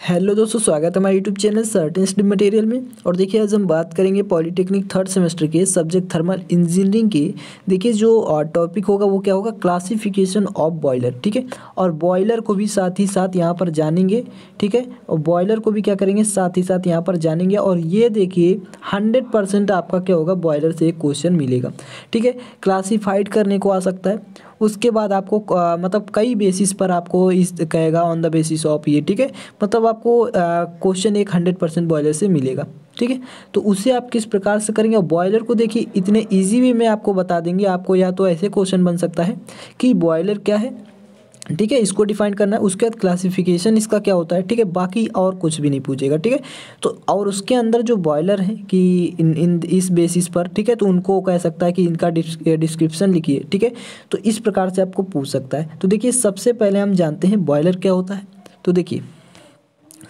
Hello दोस्तों, स्वागत है हमारे YouTube channel certain study material में। और देखिए आज हम बात करेंगे पॉलिटेक्निक थर्ड सेमेस्टर के सब्जेक्ट थर्मल इंजीनियरिंग के। देखिए जो टॉपिक होगा वो क्या होगा, क्लासिफिकेशन ऑफ बॉयलर। ठीक है, और बॉयलर को भी साथ ही साथ यहाँ पर जानेंगे। ठीक है, और बॉयलर को भी क्या करेंगे, साथ ही साथ यहाँ पर जानेंगे। और ये देखिए 100% आपका क्या होगा, बॉयलर से एक क्वेश्चन मिलेगा। ठीक है, क्लासीफाइड करने को आ सकता है। उसके बाद आपको मतलब कई बेसिस पर आपको इस कहेगा ऑन द बेसिस ऑफ ये। ठीक है, मतलब आपको क्वेश्चन एक 100% बॉयलर से मिलेगा। ठीक है, तो उसे आप किस प्रकार से करेंगे। और बॉयलर को देखिए इतने इजी वे में आपको बता देंगे। आपको या तो ऐसे क्वेश्चन बन सकता है कि बॉयलर क्या है, ठीक है, इसको डिफाइन करना है। उसके बाद क्लासिफिकेशन इसका क्या होता है, ठीक है, बाकी और कुछ भी नहीं पूछेगा। ठीक है, तो और उसके अंदर जो बॉयलर है कि इन इस बेसिस पर, ठीक है, तो उनको कह सकता है कि इनका डिस्क्रिप्शन लिखिए। ठीक है, तो इस प्रकार से आपको पूछ सकता है। तो देखिए सबसे पहले हम जानते हैं बॉयलर क्या होता है। तो देखिए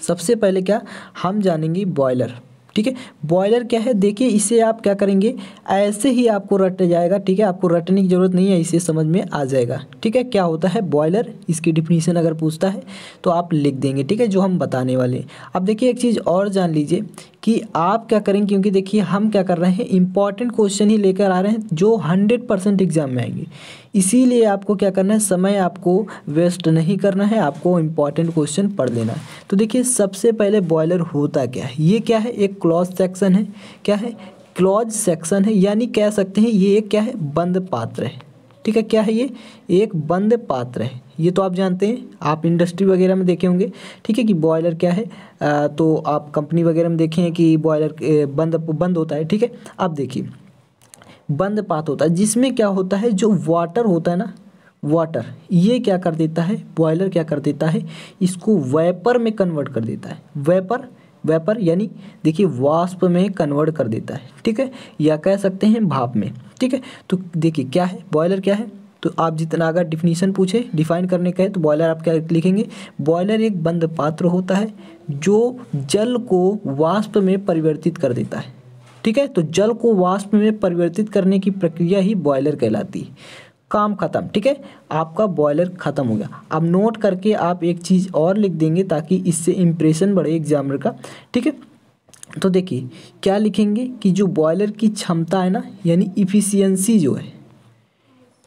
सबसे पहले क्या हम जानेंगे, बॉयलर। ठीक है, बॉयलर क्या है, देखिए इसे आप क्या करेंगे, ऐसे ही आपको रट जाएगा। ठीक है, आपको रटने की ज़रूरत नहीं है, इसे समझ में आ जाएगा। ठीक है, क्या होता है बॉयलर, इसकी डिफिनीशन अगर पूछता है तो आप लिख देंगे। ठीक है, जो हम बताने वाले हैं। अब देखिए एक चीज़ और जान लीजिए कि आप क्या करेंगे, क्योंकि देखिए हम क्या कर रहे हैं, इंपॉर्टेंट क्वेश्चन ही लेकर आ रहे हैं जो 100% एग्जाम में आएंगे। इसीलिए आपको क्या करना है, समय आपको वेस्ट नहीं करना है, आपको इंपॉर्टेंट क्वेश्चन पढ़ लेना है। तो देखिए सबसे पहले बॉयलर होता क्या है, ये क्या है, एक क्लोज सेक्शन है। क्या है, क्लोज सेक्शन है, यानी कह सकते हैं ये एक क्या है, बंद पात्र है। ठीक है, क्या है ये, एक बंद पात्र है। ये तो आप जानते हैं, आप इंडस्ट्री वगैरह में देखे होंगे। ठीक है, कि बॉयलर क्या है, तो आप कंपनी वगैरह में देखे हैं कि बॉयलर बंद होता है। ठीक है, अब देखिए बंद पात्र होता है जिसमें क्या होता है, जो वाटर होता है ना, वाटर, ये क्या कर देता है, बॉयलर क्या कर देता है, इसको वेपर में कन्वर्ट कर देता है। वेपर यानी देखिए वाष्प में कन्वर्ट कर देता है। ठीक है, या कह सकते हैं भाप में। ठीक है, तो देखिए क्या है बॉयलर, क्या है, तो आप जितना अगर डिफिनीशन पूछे, डिफाइन करने का है, तो बॉयलर आप क्या लिखेंगे, बॉयलर एक बंद पात्र होता है जो जल को वाष्प में परिवर्तित कर देता है। ठीक है, तो जल को वाष्प में परिवर्तित करने की प्रक्रिया ही बॉयलर कहलाती है। काम खत्म। ठीक है, आपका बॉयलर खत्म हो गया। अब नोट करके आप एक चीज़ और लिख देंगे ताकि इससे इम्प्रेशन बढ़े एग्जामिनर का। ठीक है, तो देखिए क्या लिखेंगे कि जो बॉयलर की क्षमता है ना, यानी इफिशियंसी जो है,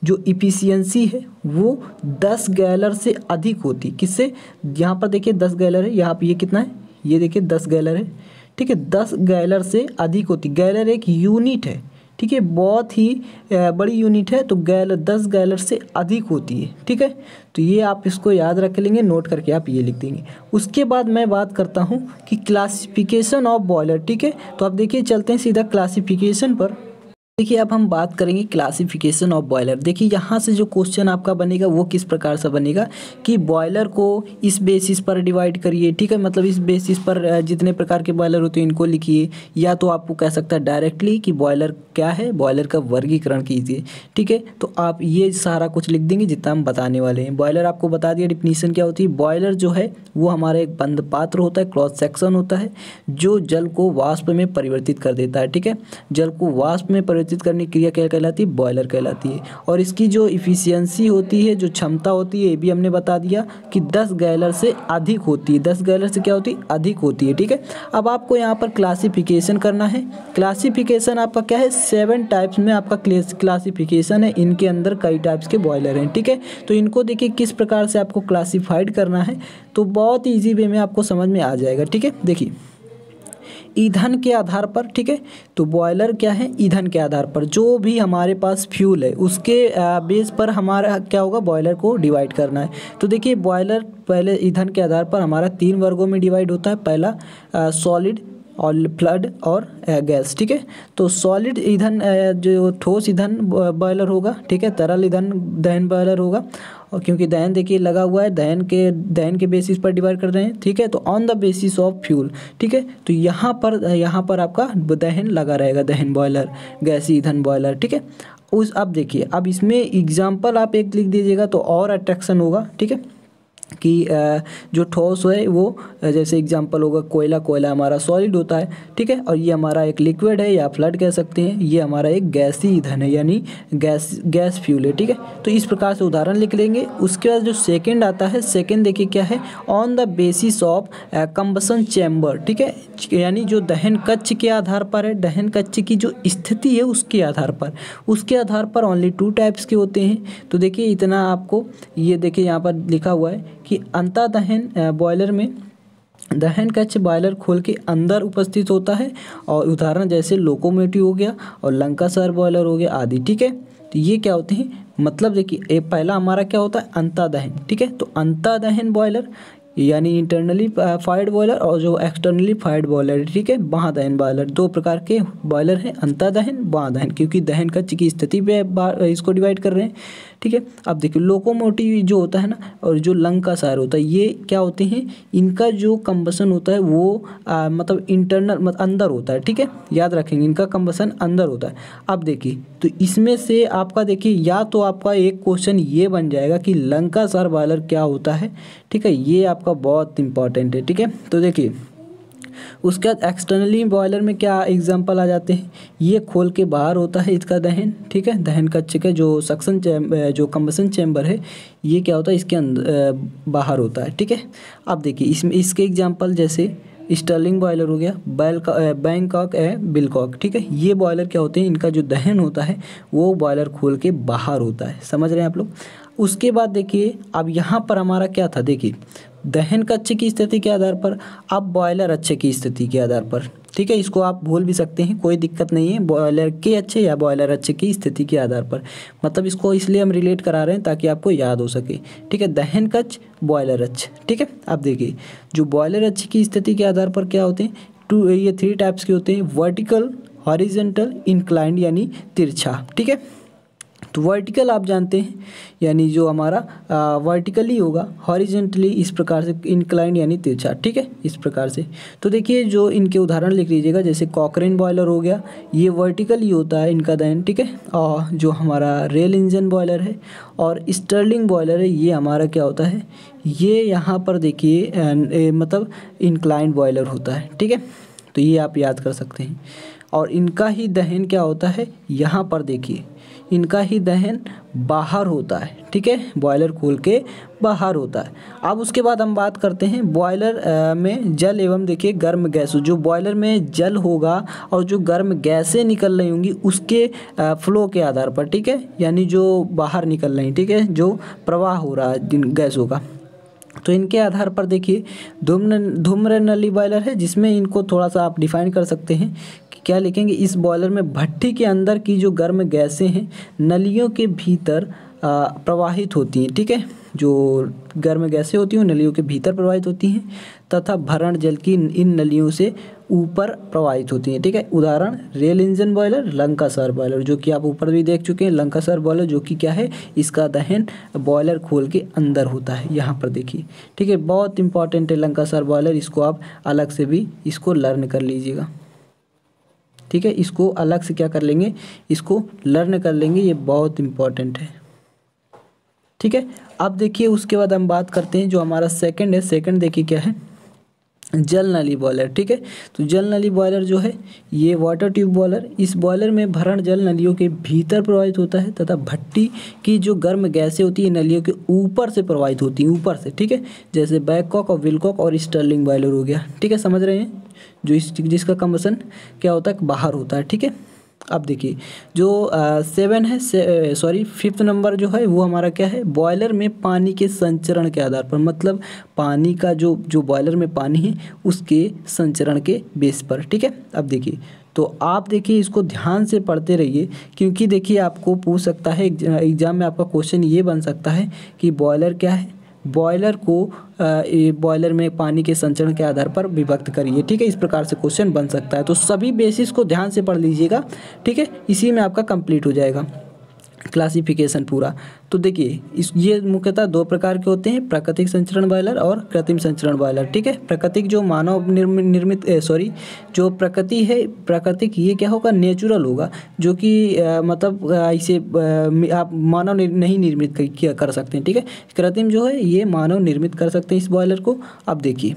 जो इफिशियंसी है वो 10 गैलर से अधिक होती। किससे, यहाँ पर देखिए 10 गैलर है, यहाँ पर ये कितना है, ये देखिए 10 गैलर है। ठीक है, 10 गैलर से अधिक होती। गैलर एक यूनिट है। ठीक है, बहुत ही बड़ी यूनिट है, तो गैलर 10 गैलर से अधिक होती है। ठीक है, तो ये आप इसको याद रख लेंगे, नोट करके आप ये लिख देंगे। उसके बाद मैं बात करता हूँ कि क्लासिफिकेशन ऑफ बॉयलर। ठीक है, तो आप देखिए चलते हैं सीधा क्लासिफिकेशन पर। देखिए अब हम बात करेंगे क्लासिफिकेशन ऑफ बॉयलर। देखिए यहाँ से जो क्वेश्चन आपका बनेगा वो किस प्रकार से बनेगा कि बॉयलर को इस बेसिस पर डिवाइड करिए। ठीक है, मतलब इस बेसिस पर जितने प्रकार के बॉयलर होते हैं इनको लिखिए, या तो आपको कह सकता है डायरेक्टली कि बॉयलर क्या है, बॉयलर का वर्गीकरण कीजिए। ठीक है, तो आप ये सारा कुछ लिख देंगे जितना हम बताने वाले हैं। बॉयलर आपको बता दिया डिफिनीशन क्या होती है। बॉयलर जो है वो हमारा एक बंद पात्र होता है, क्लोज सेक्शन होता है, जो जल को वाष्प में परिवर्तित कर देता है। ठीक है, जल को वाष्प में परिवर्तित करने की क्रिया क्या कहलाती है, बॉयलर कहलाती है। और इसकी जो इफिशियंसी होती है, जो क्षमता होती है, ये भी हमने बता दिया कि 10 गैलर से अधिक होती है। 10 गैलर से क्या होती है, अधिक होती है। ठीक है, अब आपको यहाँ पर क्लासिफिकेशन करना है। क्लासिफिकेशन आपका क्या है, 7 टाइप्स में आपका क्लासिफिकेशन है। इनके अंदर कई टाइप्स के बॉयलर हैं। ठीक है, तो इनको देखिए किस प्रकार से आपको क्लासिफाइड करना है, तो बहुत ईजी वे में आपको समझ में आ जाएगा। ठीक है, देखिए ईंधन के आधार पर। ठीक है, तो बॉयलर क्या है, ईंधन के आधार पर जो भी हमारे पास फ्यूल है उसके बेस पर हमारा क्या होगा, बॉयलर को डिवाइड करना है। तो देखिए बॉयलर पहले ईंधन के आधार पर हमारा 3 वर्गों में डिवाइड होता है। पहला सॉलिड और फ्लड और गैस। ठीक है, तो सॉलिड ईंधन जो ठोस ईंधन बॉयलर होगा। ठीक है, तरल ईंधन दहन बॉयलर होगा। और क्योंकि दहन देखिए लगा हुआ है, दहन के बेसिस पर डिवाइड कर रहे हैं। ठीक है, तो on the basis of fuel. ठीक है, तो यहाँ पर आपका दहन लगा रहेगा, दहन बॉयलर, गैसी ईंधन बॉयलर। ठीक है, अब देखिए, अब इसमें एग्जाम्पल आप एक लिख दीजिएगा तो और अट्रैक्शन होगा। ठीक है, कि जो ठोस है वो जैसे एग्जांपल होगा कोयला, कोयला हमारा सॉलिड होता है, ठीक है, और ये हमारा एक लिक्विड है या फ्लड कह सकते हैं, ये हमारा एक गैसीय ईंधन है यानी गैस फ्यूल है, ठीक है। तो इस प्रकार से उदाहरण लिख लेंगे। उसके बाद जो सेकंड आता है, सेकंड देखिए क्या है, on the basis of combustion chamber, ठीक है, यानी जो दहन कक्ष के आधार पर है, दहन कक्ष की जो स्थिति है उसके आधार पर ओनली 2 टाइप्स के होते हैं। तो देखिए इतना आपको ये देखिए यहाँ पर लिखा हुआ है कि अंतः दहन बॉयलर में दहन कक्ष बॉयलर खोल के अंदर उपस्थित होता है, और उदाहरण जैसे लोकोमोटिव हो गया और लंकासार बॉयलर हो गया आदि, ठीक है। तो ये क्या होते हैं, मतलब देखिए पहला हमारा क्या होता है, अंतः दहन, ठीक है। तो अंतः दहन बॉयलर यानी इंटरनली फायर्ड बॉयलर और जो एक्सटर्नली फायर्ड बॉयलर है, ठीक है, बाह्य दहन बॉयलर, 2 प्रकार के बॉयलर हैं, अंतः दहन, बाह्य दहन, क्योंकि दहन कक्ष की स्थिति पे इसको डिवाइड कर रहे हैं, ठीक है। अब देखिए लोकोमोटिव जो होता है ना और जो लंकासार होता है, ये क्या होते हैं, इनका जो कंबसन होता है वो मतलब इंटरनल मतलब अंदर होता है, ठीक है, याद रखेंगे इनका कंबसन अंदर होता है। अब देखिए तो इसमें से आपका देखिए या तो आपका एक क्वेश्चन ये बन जाएगा कि लंकासार बॉयलर क्या होता है, ठीक है, ये आपका बहुत इंपॉर्टेंट है, ठीक है। तो देखिए उसके बाद एक्सटर्नली बॉयलर में क्या एग्जांपल आ जाते हैं, ये खोल के बाहर होता है इसका दहन, ठीक है, दहन कक्ष का जो सक्शन जो कंबसन चैम्बर है ये क्या होता है, इसके अंदर बाहर होता है, ठीक है। अब देखिए इसमें इसके एग्जांपल जैसे स्टर्लिंग बॉयलर हो गया, बैंकॉक बिलकॉक, ठीक है, ये बॉयलर क्या होते हैं, इनका जो दहन होता है वो बॉयलर खोल के बाहर होता है, समझ रहे हैं आप लोग। उसके बाद देखिए अब यहाँ पर हमारा क्या था, देखिए दहन कक्ष की स्थिति के आधार पर, अब बॉयलर अच्छे की स्थिति के आधार पर, ठीक है, इसको आप भूल भी सकते हैं, कोई दिक्कत नहीं है, बॉयलर के अच्छे या बॉयलर अच्छे की स्थिति के आधार पर, मतलब इसको इसलिए हम रिलेट करा रहे हैं ताकि आपको याद हो सके, ठीक है। दहन कक्ष बॉयलर अच्छ, ठीक है। अब देखिए जो बॉयलर अच्छे की स्थिति के आधार पर क्या होते हैं, ये 3 टाइप्स के होते हैं, वर्टिकल, हॉरिजॉन्टल, इंक्लाइंड यानी तिरछा, ठीक है। तो वर्टिकल आप जानते हैं यानी जो हमारा वर्टिकली होगा, हॉरिजॉन्टली इस प्रकार से, इंक्लाइंड यानी तिरछा, ठीक है, इस प्रकार से। तो देखिए जो इनके उदाहरण लिख लीजिएगा, जैसे कॉकरेन बॉयलर हो गया, ये वर्टिकली होता है इनका दहन, ठीक है, और जो हमारा रेल इंजन बॉयलर है और स्टर्लिंग बॉयलर है ये हमारा क्या होता है, ये यहाँ पर देखिए मतलब इंक्लाइंड बॉयलर होता है, ठीक है। तो ये आप याद कर सकते हैं, और इनका ही दहन क्या होता है, यहाँ पर देखिए इनका ही दहन बाहर होता है, ठीक है, बॉयलर खोल के बाहर होता है। अब उसके बाद हम बात करते हैं बॉयलर में जल एवं देखिए गर्म गैस, जो बॉयलर में जल होगा और जो गर्म गैसें निकल रही होंगी उसके फ्लो के आधार पर, ठीक है, यानी जो बाहर निकल रही, ठीक है, जो प्रवाह हो रहा है जिन गैसों का, तो इनके आधार पर देखिए धूम्र नली बॉयलर है, जिसमें इनको थोड़ा सा आप डिफाइन कर सकते हैं कि क्या लिखेंगे, इस बॉयलर में भट्टी के अंदर की जो गर्म गैसें हैं नलियों के भीतर प्रवाहित होती हैं, ठीक है, जो गर्म गैसें होती हैं नलियों के भीतर प्रवाहित होती हैं तथा भरण जल की इन नलियों से ऊपर प्रवाहित होती हैं, ठीक है। उदाहरण रेल इंजन बॉयलर, लंकासार बॉयलर, जो कि आप ऊपर भी देख चुके हैं, लंकासार बॉयलर जो कि क्या है, इसका दहन बॉयलर खोल के अंदर होता है, यहाँ पर देखिए, ठीक है, बहुत इंपॉर्टेंट है लंकासार बॉयलर, इसको आप अलग से भी इसको लर्न कर लीजिएगा, ठीक है, इसको अलग से क्या कर लेंगे, इसको लर्न कर लेंगे, ये बहुत इंपॉर्टेंट है, ठीक है। अब देखिए उसके बाद हम बात करते हैं जो हमारा सेकंड है, सेकंड देखिए क्या है, जल नली बॉयलर, ठीक है। तो जल नली बॉयलर जो है ये वाटर ट्यूब बॉयलर, इस बॉयलर में भरण जल नलियों के भीतर प्रवाहित होता है तथा भट्टी की जो गर्म गैसें होती है नलियों के ऊपर से प्रवाहित होती हैं, ऊपर से, ठीक है, जैसे बैककॉक और विलकॉक और स्टर्लिंग बॉयलर हो गया, ठीक है, समझ रहे हैं, जो जिसका कंबसन क्या होता है, बाहर होता है, ठीक है। अब देखिए जो 7 है, सॉरी 5th नंबर जो है वो हमारा क्या है, बॉयलर में पानी के संचरण के आधार पर, मतलब पानी का जो बॉयलर में पानी है उसके संचरण के बेस पर, ठीक है। अब देखिए तो आप देखिए इसको ध्यान से पढ़ते रहिए, क्योंकि देखिए आपको पूछ सकता है एग्जाम में, आपका क्वेश्चन ये बन सकता है कि बॉयलर क्या है, बॉयलर को बॉयलर में पानी के संचरण के आधार पर विभक्त करिए, ठीक है, इस प्रकार से क्वेश्चन बन सकता है। तो सभी बेसिस को ध्यान से पढ़ लीजिएगा, ठीक है, इसी में आपका कंप्लीट हो जाएगा। क्लासिफिकेशन पूरा। तो देखिए ये मुख्यतः दो प्रकार के होते हैं, प्राकृतिक संचरण बॉयलर और कृत्रिम संचरण बॉयलर। ठीक है, प्राकृतिक जो मानव निर्मित जो प्रकृति है, प्राकृतिक ये क्या होगा, नेचुरल होगा, जो कि मतलब इसे आप मानव नहीं निर्मित कर सकते हैं। ठीक है, कृत्रिम जो है ये मानव निर्मित कर सकते हैं इस बॉयलर को। अब देखिए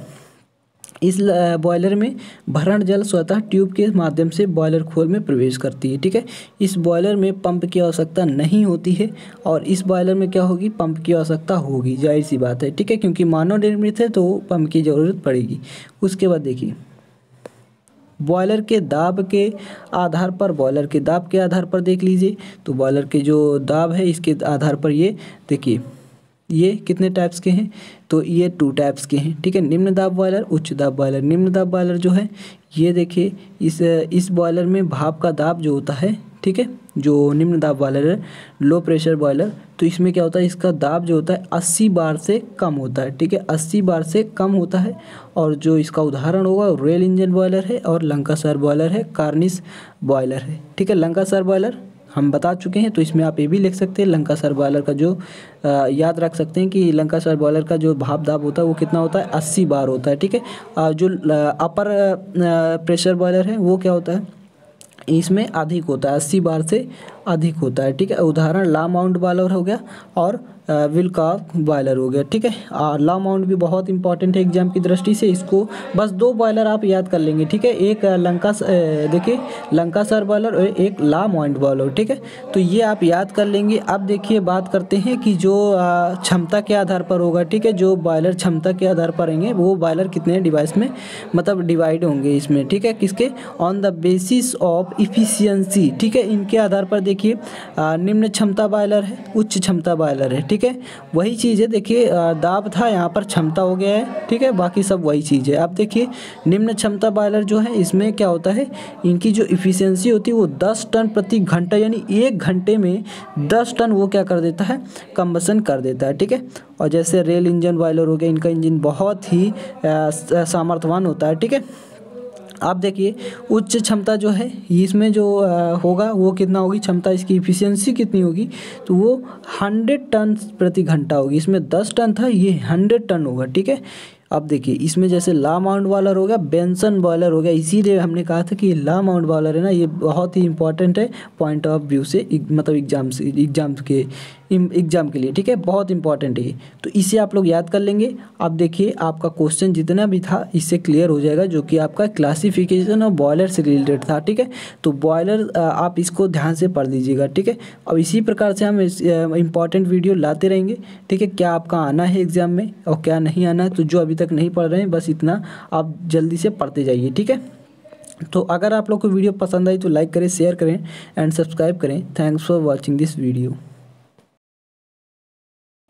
इस बॉयलर में भरण जल स्वतः ट्यूब के माध्यम से बॉयलर खोल में प्रवेश करती है। ठीक है, इस बॉयलर में पंप की आवश्यकता नहीं होती है और इस बॉयलर में क्या होगी, पंप की आवश्यकता होगी, जाहिर सी बात है। ठीक है, क्योंकि मानव निर्मित है तो पंप की ज़रूरत पड़ेगी। उसके बाद देखिए बॉयलर के दाब के आधार पर, बॉयलर के दाब के आधार पर देख लीजिए, तो बॉयलर के जो दाब है इसके आधार पर ये देखिए ये कितने टाइप्स के हैं, तो ये 2 टाइप्स के हैं। ठीक है, निम्न दाब बॉयलर, उच्च दाब बॉयलर। निम्न दाब बॉयलर जो है ये देखिए इस बॉयलर में भाप का दाब जो होता है, ठीक है, जो निम्न दाब बॉयलर है, लो प्रेशर बॉयलर, तो इसमें क्या होता है, इसका दाब जो होता है 80 बार से कम होता है। ठीक है, 80 बार से कम होता है। और जो इसका उदाहरण होगा रेल इंजन बॉयलर है और लंकासायर बॉयलर है, कार्निस बॉयलर है। ठीक है, लंकासायर बॉयलर हम बता चुके हैं, तो इसमें आप ये भी लिख सकते हैं लंकासायर बॉयलर का जो याद रख सकते हैं कि लंकासायर बॉयलर का जो भाप दाब होता है वो कितना होता है, 80 बार होता है। ठीक है, जो अपर प्रेशर बॉयलर है वो क्या होता है, इसमें अधिक होता है, 80 बार से अधिक होता है। ठीक है, उदाहरण ला माउंट बॉयलर हो गया और विलकॉक बॉयलर हो गया। ठीक है, ला माउंट भी बहुत इंपॉर्टेंट है एग्जाम की दृष्टि से, इसको बस 2 बॉयलर आप याद कर लेंगे। ठीक है, एक देखिए लंकासायर बॉयलर और एक ला माउंट बॉयलर। ठीक है, तो ये आप याद कर लेंगे। अब देखिए बात करते हैं कि जो क्षमता के आधार पर होगा। ठीक है, जो बॉयलर क्षमता के आधार पर रहेंगे वो बॉयलर कितने डिवाइस में मतलब डिवाइड होंगे इसमें। ठीक है, किसके, on the basis of efficiency. ठीक है, इनके आधार पर देखिए निम्न क्षमता बॉयलर है, उच्च क्षमता बॉयलर है। ठीक है, वही चीज़ है, देखिए दाब था, यहाँ पर क्षमता हो गया है। ठीक है, बाकी सब वही चीज़ है। अब देखिए निम्न क्षमता बॉयलर जो है इसमें क्या होता है, इनकी जो इफिशियंसी होती है वो 10 टन प्रति घंटा, यानी 1 घंटे में 10 टन वो क्या कर देता है, कंबसन कर देता है। ठीक है, और जैसे रेल इंजन बॉयलर हो गया, इनका इंजन बहुत ही सामर्थ्यवान होता है। ठीक है, आप देखिए उच्च क्षमता जो है इसमें जो होगा वो कितना होगी, क्षमता इसकी इफिशियंसी कितनी होगी, तो वो 100 टन प्रति घंटा होगी। इसमें 10 टन था, ये 100 टन होगा। ठीक है, अब देखिए इसमें जैसे ला माउंट बॉयलर हो गया, बेंसन बॉयलर हो गया, इसीलिए हमने कहा था कि ला माउंट बॉयलर है ना, ये बहुत ही इंपॉर्टेंट है पॉइंट ऑफ व्यू से, मतलब एग्जाम के लिए। ठीक है, बहुत इंपॉर्टेंट है ये, तो इसे आप लोग याद कर लेंगे। अब देखिए आपका क्वेश्चन जितना भी था इससे क्लियर हो जाएगा, जो कि आपका क्लासिफिकेशन और बॉयलर से रिलेटेड था। ठीक है, तो बॉयलर आप इसको ध्यान से पढ़ लीजिएगा। ठीक है, अब इसी प्रकार से हम इंपॉर्टेंट वीडियो लाते रहेंगे। ठीक है, क्या आपका आना है एग्जाम में और क्या नहीं आना है, तो जो अभी तक नहीं पढ़ रहे हैं बस इतना आप जल्दी से पढ़ते जाइए। ठीक है, तो अगर आप लोग को वीडियो पसंद आई तो लाइक करें, शेयर करें एंड सब्सक्राइब करें। Thanks for watching this video.